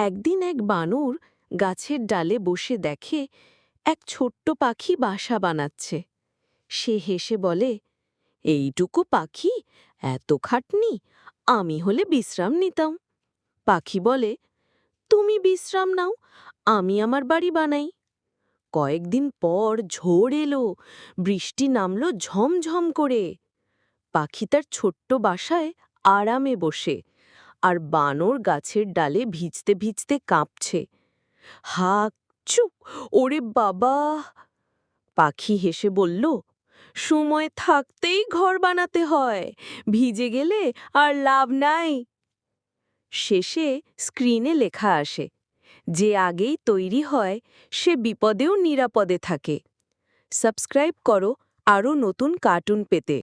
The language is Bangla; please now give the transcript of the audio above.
একদিন এক বানর গাছের ডালে বসে দেখে এক ছোট্ট পাখি বাসা বানাচ্ছে। সে হেসে বলে, এইটুকু পাখি, এত খাটনি, আমি হলে বিশ্রাম নিতাম। পাখি বলে, তুমি বিশ্রাম নাও, আমি আমার বাড়ি বানাই। কয়েকদিন পর ঝড় এলো, বৃষ্টি নামল ঝমঝম করে। পাখি তার ছোট্ট বাসায় আরামে বসে, আর বানর গাছের ডালে ভিজতে ভিজতে কাঁপছে। হাক চুপ, ওরে বাবা! পাখি হেসে বলল, সময় থাকতেই ঘর বানাতে হয়, ভিজে গেলে আর লাভ নাই। শেষে স্ক্রিনে লেখা আসে, যে আগেই তৈরি হয় সে বিপদেও নিরাপদে থাকে। সাবস্ক্রাইব করো আরও নতুন কার্টুন পেতে।